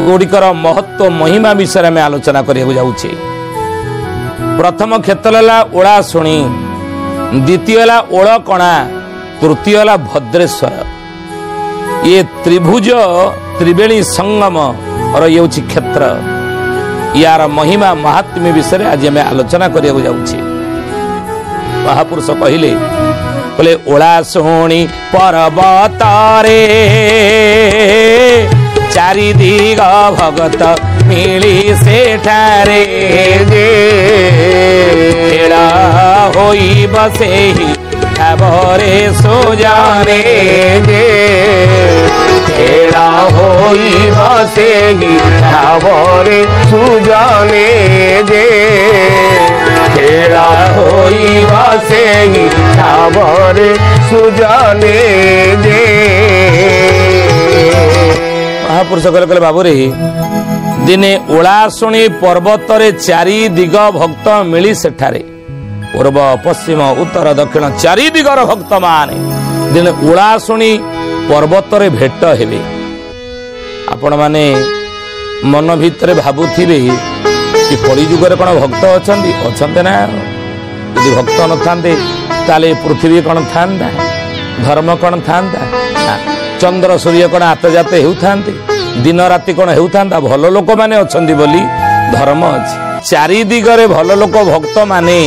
गुड़िकर महत्व महिमा विषय में आलोचना करने जाऊे। प्रथम क्षेत्र है ओलाशुणी, द्वितीय है ओलकणा, तृतीय है भद्रेश्वर। ये त्रिभुज त्रिवेणी संगम और ये क्षेत्र यार महिमा महात्म्य विषय आज आम आलोचना करने जाऊे। महापुरुष कहले बोले ओलाशुणी पर्वत रे चारि दिग भगत मिली सेठारे खेला होई बसेही ठाबरे सोजाने खेला होई बसेही ठाबरे सुजाने खेला होई बसेही ठाबरे सुजाने महापुरुष कहले बाबू रे दिने ओलाशुणी पर्वत रे चारि दिग भक्त मिली सेठारे पूर्व पश्चिम उत्तर दक्षिण चारि दिगर भक्त माने दिने ओलाशुणी पर्वत रे भेट हेबे। आपण माने मन भितर भाबुथिबे कि कली जुगरे कोन भक्त अछंते ना। यदि भक्त न थांते ताले पृथ्वी कोन थांदा, धर्म कोन थांदा, चंद्र सूर्य कोन आतजाते हेउथांते, दिन राति कोन हेउथांदा। भल लोक माने अछंती बोली धर्म अछि। चारि दिगरे भल लोक भक्त माने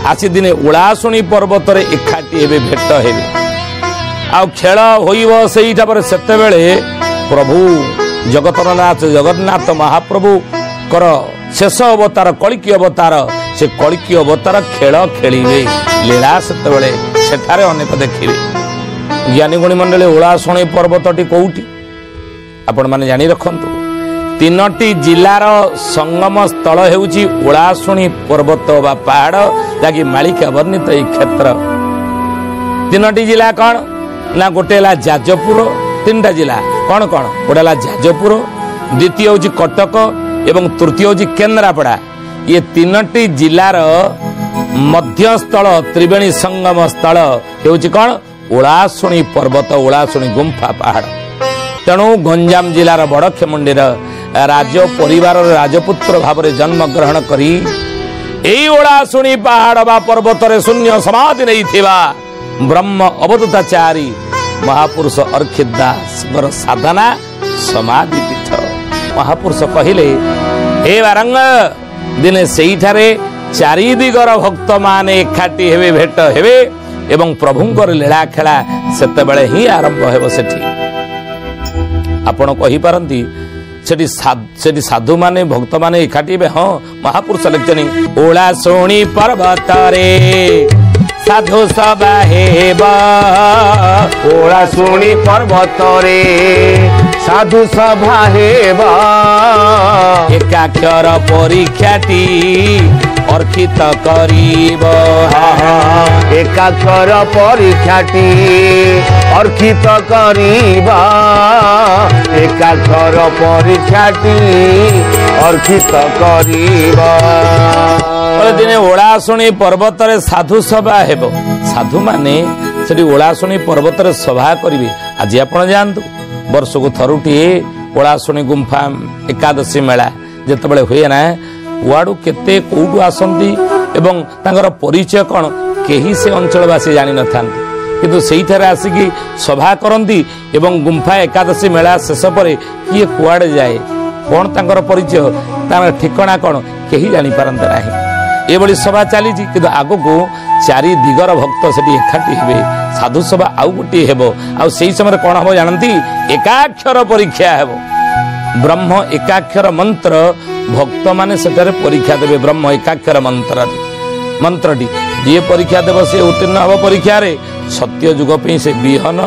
आसी दिने ओलाशुणी पर्वत रे एकाठी हेबे, भेट हेबे। आ खेल होइब सेइटा पर सेते बेले प्रभु जगतरनाथ जगन्नाथ महाप्रभु कर शेष अवतार कलिकी अवतार, से कलिकी अवतार खेल खेलिबे लीला सेते बेले सेठारे अनेक देखिबे। ज्ञानी गुणी मंडली ओलाशुणी पर्वतटी कोउटी आपण माने जानि रखंतु। तीनोटी जिलार संगम स्थल हेउची ओलाशुणी पर्वत बा पहाड़, जाकि मालिका वर्णित ए क्षेत्र। तीनोटी जिला कौन ना, गोटे है जाजपुर, तीनटा जिला कौन कौन, गोटे है जाजपुर, द्वितीय हूँ कटक एवं तृतीय हूँ केन्द्रापड़ा। ये तीनोटी जिलार मध्यस्थल त्रिवेणी संगम स्थल हेउची कौन, ओलाशुणी पर्वत, ओलाशुणी गुंफा पहाड़। तेणु गंजाम जिलार बड़खेमुंडीर राज परिवार राजपुत्र भाव जन्म ग्रहण करी एई ओलाशुणी पहाड़ बा पर्वत रे शून्य समाधि नहीं थिबा ब्रह्म अवधूताचारी महापुरुष अर्खित दास साधना समाधि पीठ। महापुरुष कहले हे बारंग दिने सेइठारे चारि दिगर भक्त माने एकाठी हेबे, भेट हेबे एवं प्रभुंकर लीला खेला सेते बेले ही आरंभ हेबो। सेठी आपण कहि पारंती सेठी साधु माने भक्त माने एकाठी हेबे। हाँ, महापुरुष लिखचनी ओलाशुणी पर्वत रे साधु सभा हेबा, ओलाशुणी पर्वत रे साधु सभा हेबा। एकाक्षर परीक्षाटी अर्खित करिब, एकाक्षर परीक्षाटी अर्खित करिबा, एकाक्षर परीक्षाटी अर्खित करिबा। दिने ओलाशुणी पर्वत रे साधु सभा हेबो। साधु माने सेठी ओलाशुणी पर्वत रे सभा करिवे। आज आपण जानतु वर्ष को थरुटी ओलाशुणी गुंफा एकादशी मेला जेतेबेले हुए ना, कुआडू केते कोउडू आसंती एवं तांगर परिचय कोन केही से अंचलवासी जानि न थांती, किंतु सेइठारे आसिकी सभा करंती एवं गुंफा एकादशी मेला शेष परे किए कुआडे जाए, कोन तांगर परिचय, तांगर ठिकाना कोन केही जानि पारंते नाही। एभली सभा चली कि आग को चारि दिगर भक्त से एकाठी हे। साधु सभा आउ गोटे हेब, आई समय कौन हम जानती, एकाक्षर परीक्षा हेब। ब्रह्म एकाक्षर मंत्र भक्त माने सेठारे परीक्षा देवे। ब्रह्म एकाक्षर मंत्रटी जी परीक्षा देव से उत्तीर्ण हम परीक्षा रे सत्य जुग पे से विहन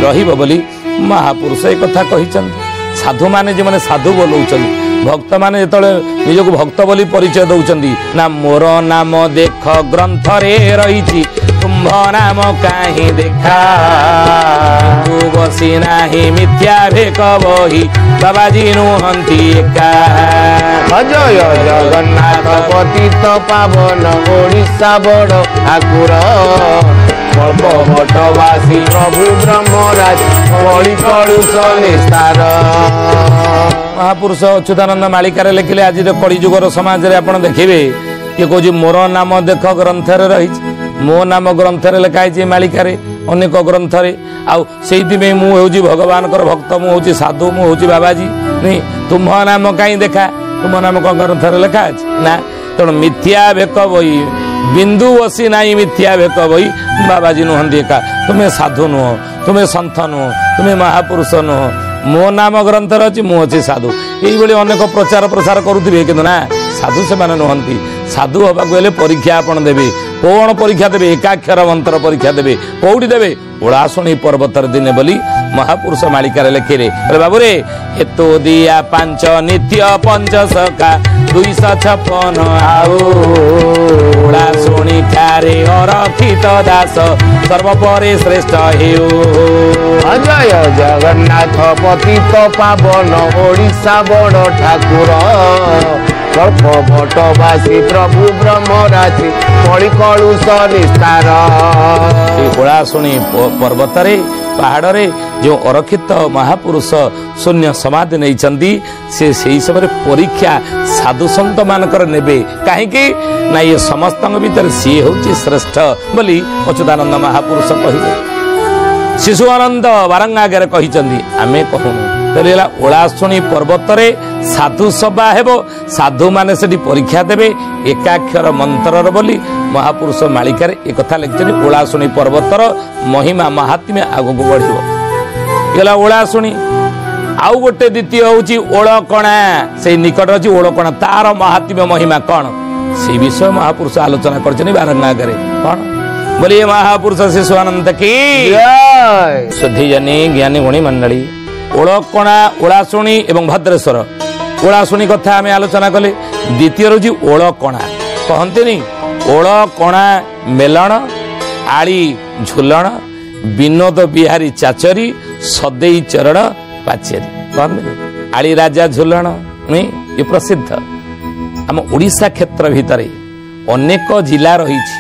रहिब बोली महापुरुष एक कथा कहिचंती। साधु माने जे माने साधु बोलौचंती, भक्त माने जेतले निजक भक्त बोली परिचय दउचंती ना, मोर नाम देख ग्रंथ रे रहिची, तुम्भ नाम काहे देखा, तू बसी नाही मिथ्या भेक बही, बाबाजी नुहंती एका। जय जगन्नाथ पतित पावन ओडिशा बड़ ठाकुर, कल्पवटवासी प्रभु ब्रह्मराज କଳି କଳୁଷ ନିସ୍ତାର। ମହାପୁରୁଷ ଅଚ୍ୟୁତାନନ୍ଦ ମାଳିକାରେ ଲେଖିଲେ ଆଜିର କଳିଯୁଗର ସମାଜରେ ଆପଣ ଦେଖିବେ କିଏ କହୁଛି ମୋର ନାମ ଦେଖ ଗ୍ରନ୍ଥରେ ରହିଛି, ମୋ ନାମ ଗ୍ରନ୍ଥରେ ଲେଖା ହେଇଛି ମାଳିକାରେ ଅନେକ ଗ୍ରନ୍ଥରେ। ଆଉ ସେଇଥିପାଇଁ ମୁଁ ହେଉଛି ଭଗବାନଙ୍କର ଭକ୍ତ, ମୁଁ ହେଉଛି ସାଧୁ, ମୁଁ ହେଉଛି ବାବାଜୀ। ନାଇଁ, ତୁମ ନାମ କାହିଁ ଦେଖା? ତୁମ ନାମ କ'ଣ ଗ୍ରନ୍ଥରେ ଲେଖା ଅଛି ନା? ତେଣୁ ମିଥ୍ୟା ଭେକ ବହି ବିନ୍ଦୁ ବସି ନାହିଁ, ମିଥ୍ୟା ଭେକ ବହି ବାବାଜୀ ନୁହନ୍ତି ଏକା। ତୁମେ ସାଧୁ ନୁହଁ, ତୁମେ ସନ୍ଥ ନୁହଁ, ତୁମେ ମହାପୁରୁଷ ନୁହଁ, ମୋ ନାମ ଗ୍ରନ୍ଥରେ ଅଛି, ମୁଁ ଅଛି ସାଧୁ। ଏଇଭଳି ଅନେକ ପ୍ରଚାର ପ୍ରସାର କରୁଥିବେ, କିନ୍ତୁ ନା, ସାଧୁ ସେମାନେ ନୁହନ୍ତି। ସାଧୁ ହେବାକୁ ହେଲେ ପରୀକ୍ଷା ଆପଣ ଦେବେ। କ'ଣ ପରୀକ୍ଷା ଦେବେ? ଏକାକ୍ଷର ମନ୍ତ୍ର ପରୀକ୍ଷା ଦେବେ। କୋଉଠି ଦେବେ? ଓଳାଶୁଣୀ ପର୍ବତର ଦିନେ ବୋଲି ମହାପୁରୁଷ ମାଳିକାରେ ଲେଖିଲେ। ବାବୁରେ ହେତୁ ଦିଆ ପାଞ୍ଚ ନିତ୍ୟ ପଞ୍ଚସଖା 256 ଆଉ ଓଳାଶୁଣୀ ଠାରେ ଅରକ୍ଷିତ ଦାସ ସର୍ବପରେ ଶ୍ରେଷ୍ଠ ହେଉ। ଜୟ ଜଗନ୍ନାଥ ପତିତ ପାବନ ଓଡ଼ିଶା ବଡ଼ ଠାକୁର କଳ୍ପ ଭଟ୍ଟବାସୀ ପ୍ରଭୁ ବ୍ରହ୍ମରାତ୍ରି କଳି କଳୁଷ ନିସ୍ତାର। ଓଳାଶୁଣୀ ପର୍ବତରେ ପାହାଡ଼ରେ ଯେଉଁ ଅରକ୍ଷିତ ମହାପୁରୁଷ ଶୂନ୍ୟ ସମାଧି ନେଇଛନ୍ତି, ସେ ସେହି ସମୟରେ ପରୀକ୍ଷା ସାଧୁସନ୍ଥ ମାନଙ୍କର ନେବେ। କାହିଁକି ନା ଇଏ ସମସ୍ତଙ୍କ ଭିତରେ ସିଏ ହେଉଛି ଶ୍ରେଷ୍ଠ ବୋଲି ଅଚ୍ୟୁତାନନ୍ଦ ମହାପୁରୁଷ କହିଲେ। ଶିଶୁଆନନ୍ଦ ବାରଙ୍ଗାଗରେ କହିଛନ୍ତି, ଆମେ କହୁନୁ। ହେଲା ଓଳାଶୁଣୀ ପର୍ବତରେ ସାଧୁ ସଭା ହେବ, ସାଧୁମାନେ ସେଠି ପରୀକ୍ଷା ଦେବେ ଏକାକ୍ଷର ମନ୍ତ୍ରର ବୋଲି ମହାପୁରୁଷ ମାଳିକାରେ ଏକଥା ଲେଖିଛନ୍ତି। ଓଳାଶୁଣୀ ପର୍ବତର ମହିମା ମାହାତ୍ମ୍ୟ ଆଗକୁ ବଢ଼ିବ। ହେଲା ଓଳାଶୁଣୀ। ଆଉ ଗୋଟେ ଦ୍ୱିତୀୟ ହେଉଛି ଓଳକଣା, ସେଇ ନିକଟରେ ଅଛି ଓଳକଣା। ତାର ମାହାତ୍ମ୍ୟ ମହିମା କ'ଣ, ସେଇ ବିଷୟ ମହାପୁରୁଷ ଆଲୋଚନା କରିଛନ୍ତି ବାରଙ୍ଗାଗରେ। କ'ଣ ବୋଲି ମହାପୁରୁଷ ଶିଶୁଆନନ୍ଦ କି ସୁଧୀଜନୀ ଜ୍ଞାନୀ ଗୁଣୀ ମଣ୍ଡଳୀ। ଓଳକଣା, ଓଳାଶୁଣୀ ଏବଂ ଭଦ୍ରେଶ୍ୱର। ଓଳାଶୁଣୀ କଥା ଆମେ ଆଲୋଚନା କଲେ। ଦ୍ୱିତୀୟ ହେଉଛି ଓଳକଣା। କହନ୍ତିନି ଓଳକଣା ମେଲଣ, ଆଳି ଝୁଲଣ, ବିନୋଦ ବିହାରୀ ଚାଚରୀ, ସଦେଇ ଚରଣ ପାଚେରୀ। କହନ୍ତିନି ଆଳି ରାଜା ଝୁଲଣ ଏ ପ୍ରସିଦ୍ଧ। ଆମ ଓଡ଼ିଶା କ୍ଷେତ୍ର ଭିତରେ ଅନେକ ଜିଲ୍ଲା ରହିଛି,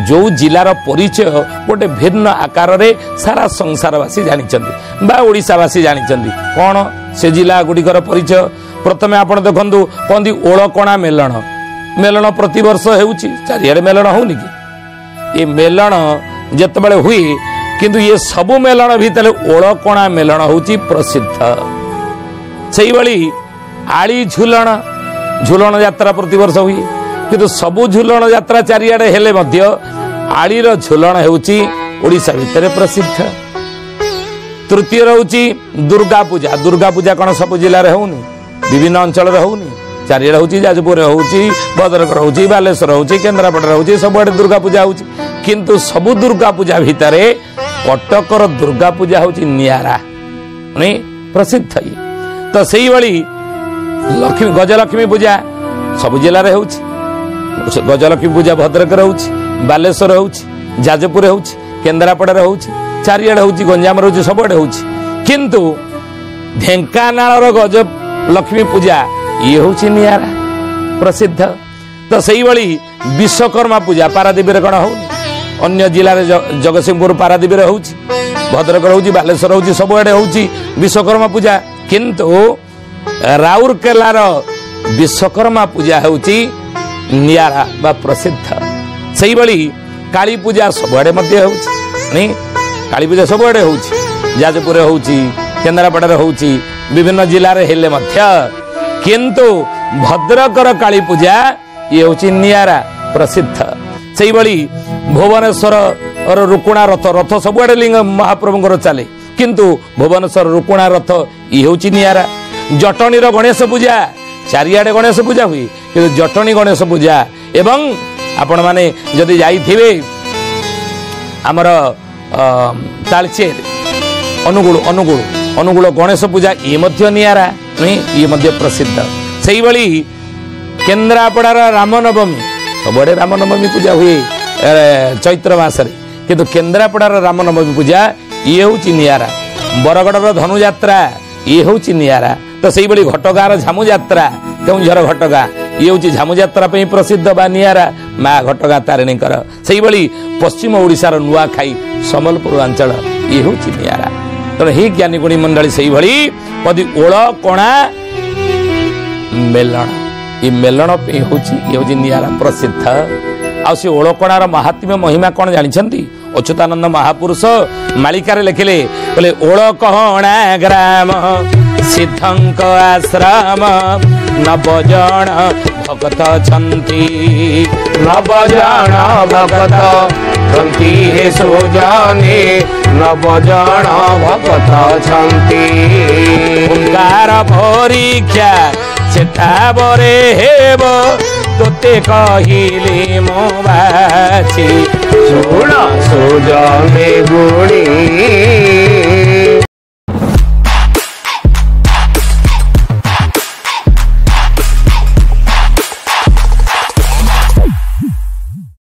ଯେଉଁ ଜିଲ୍ଲାର ପରିଚୟ ଗୋଟେ ଭିନ୍ନ ଆକାରରେ ସାରା ସଂସାରବାସୀ ଜାଣିଛନ୍ତି ବା ଓଡ଼ିଶାବାସୀ ଜାଣିଛନ୍ତି। କ'ଣ ସେ ଜିଲ୍ଲା ଗୁଡ଼ିକର ପରିଚୟ? ପ୍ରଥମେ ଆପଣ ଦେଖନ୍ତୁ, କହନ୍ତି ଓଳକଣା ମେଲଣ। ମେଲଣ ପ୍ରତିବର୍ଷ ହେଉଛି, ଚାରିଆଡ଼େ ମେଲଣ ହେଉନି କି? ଏ ମେଲଣ ଯେତେବେଳେ ହୁଏ, କିନ୍ତୁ ଏ ସବୁ ମେଲଣ ଭିତରେ ଓଳକଣା ମେଲଣ ହେଉଛି ପ୍ରସିଦ୍ଧ। ସେଇଭଳି ଆଳି ଝୁଲଣ, ଝୁଲଣ ଯାତ୍ରା ପ୍ରତିବର୍ଷ ହୁଏ, କିନ୍ତୁ ସବୁ ଝୁଲଣ ଯାତ୍ରା ଚାରିଆଡ଼େ ହେଲେ ମଧ୍ୟ ଆଳିର ଝୁଲଣ ହେଉଛି ଓଡ଼ିଶା ଭିତରେ ପ୍ରସିଦ୍ଧ। ତୃତୀୟ ରହୁଛି ଦୁର୍ଗା ପୂଜା। ଦୁର୍ଗା ପୂଜା କ'ଣ ସବୁ ଜିଲ୍ଲାରେ ହେଉନି? ବିଭିନ୍ନ ଅଞ୍ଚଳରେ ହେଉନି? ଚାରିଆଡ଼େ ହେଉଛି, ଯାଜପୁରରେ ହେଉଛି, ଭଦ୍ରକରେ ହେଉଛି, ବାଲେଶ୍ୱର ହେଉଛି, କେନ୍ଦ୍ରାପଡ଼ାରେ ହେଉଛି, ସବୁଆଡ଼େ ଦୁର୍ଗା ପୂଜା ହେଉଛି। କିନ୍ତୁ ସବୁ ଦୁର୍ଗା ପୂଜା ଭିତରେ କଟକର ଦୁର୍ଗା ପୂଜା ହେଉଛି ନିଆରା, ପ୍ରସିଦ୍ଧ। ତ ସେଇଭଳି ଗଜଲକ୍ଷ୍ମୀ ପୂଜା ସବୁ ଜିଲ୍ଲାରେ ହେଉଛି। ଗଜଲକ୍ଷ୍ମୀ ପୂଜା ଭଦ୍ରକରେ ହେଉଛି, ବାଲେଶ୍ୱର ହେଉଛି, ଯାଜପୁର ହେଉଛି, କେନ୍ଦ୍ରାପଡ଼ାରେ ହେଉଛି, ଚାରିଆଡ଼େ ହେଉଛି, ଗଞ୍ଜାମରେ ହେଉଛି, ସବୁଆଡ଼େ ହେଉଛି। କିନ୍ତୁ ଢେଙ୍କାନାଳର ଗଜଲକ୍ଷ୍ମୀ ପୂଜା ଇଏ ହେଉଛି ନିଆରା, ପ୍ରସିଦ୍ଧ। ତ ସେଇଭଳି ବିଶ୍ୱକର୍ମା ପୂଜା ପାରାଦୀପରେ କ'ଣ ହେଉନି? ଅନ୍ୟ ଜିଲ୍ଲାରେ ଜଗତସିଂହପୁର ପାରାଦୀପରେ ହେଉଛି, ଭଦ୍ରକରେ ହେଉଛି, ବାଲେଶ୍ୱର ହେଉଛି, ସବୁଆଡ଼େ ହେଉଛି ବିଶ୍ୱକର୍ମା ପୂଜା। କିନ୍ତୁ ରାଉରକେଲାର ବିଶ୍ୱକର୍ମା ପୂଜା ହେଉଛି ନିଆରା ବା ପ୍ରସିଦ୍ଧ। ସେଇଭଳି କାଳୀ ପୂଜା ସବୁଆଡ଼େ ମଧ୍ୟ ହେଉଛି, କାଳୀ ପୂଜା ସବୁଆଡ଼େ ହେଉଛି, ଯାଜପୁରରେ ହେଉଛି, କେନ୍ଦ୍ରାପଡ଼ାରେ ହେଉଛି, ବିଭିନ୍ନ ଜିଲ୍ଲାରେ ହେଲେ ମଧ୍ୟ କିନ୍ତୁ ଭଦ୍ରକର କାଳୀ ପୂଜା ଇଏ ହେଉଛି ନିଆରା, ପ୍ରସିଦ୍ଧ। ସେଇଭଳି ଭୁବନେଶ୍ୱରର ରୁକୁଣା ରଥ, ରଥ ସବୁଆଡ଼େ ଲିଙ୍ଗ ମହାପ୍ରଭୁଙ୍କର ଚାଲେ, କିନ୍ତୁ ଭୁବନେଶ୍ୱର ରୁକୁଣା ରଥ ଇଏ ହେଉଛି ନିଆରା। ଜଟଣୀର ଗଣେଶ ପୂଜା, ଚାରିଆଡ଼େ ଗଣେଶ ପୂଜା ହୁଏ, କିନ୍ତୁ ଜଟଣୀ ଗଣେଶ ପୂଜା ଏବଂ ଆପଣମାନେ ଯଦି ଯାଇଥିବେ ଆମର ତାଳଚେର, ଅନୁଗୁଳ ଗଣେଶ ପୂଜା ଇଏ ମଧ୍ୟ ନିଆରା, ଇଏ ମଧ୍ୟ ପ୍ରସିଦ୍ଧ। ସେଇଭଳି କେନ୍ଦ୍ରାପଡ଼ାର ରାମନବମୀ, ସବୁଆଡ଼େ ରାମନବମୀ ପୂଜା ହୁଏ ଚୈତ୍ର ମାସରେ, କିନ୍ତୁ କେନ୍ଦ୍ରାପଡ଼ାର ରାମନବମୀ ପୂଜା ଇଏ ହେଉଛି ନିଆରା। ବରଗଡ଼ର ଧନୁଯାତ୍ରା ଇଏ ହେଉଛି ନିଆରା। ତ ସେଇଭଳି ଘଟଗାଁର ଝାମୁଯାତ୍ରା, କେଉଁଝର ଘଟଗାଁ ଇଏ ହେଉଛି ଝାମୁଯାତ୍ରା ପାଇଁ ପ୍ରସିଦ୍ଧ ବା ନିଆରା, ମା ଘଟଗାଁ ତାରିଣୀଙ୍କର। ସେଇଭଳି ପଶ୍ଚିମ ଓଡ଼ିଶାର ନୂଆଖାଇ ସମ୍ବଲପୁର ଅଞ୍ଚଳ ଇଏ ହେଉଛି ନିଆରା। तेणु ही ज्ञानी गुणी मंडली से भली कदी ओल कणा मेलण ये मेलण हूँ निरा प्रसिद्ध आ से ओलकणार महात्म्य महिमा कौन जानते अच्युतानंद महापुरुष मालिकार लिखिले बोले ओलकणा ग्राम सिद्धंक आश्रम नवजन भगत छंती नवजन भगत छंती हे सुजाने नवजन भगत छंती ओंकार परीक्षा सेठा बरे हेब तोते कहिली मो बाछी सुण सुजने गुणी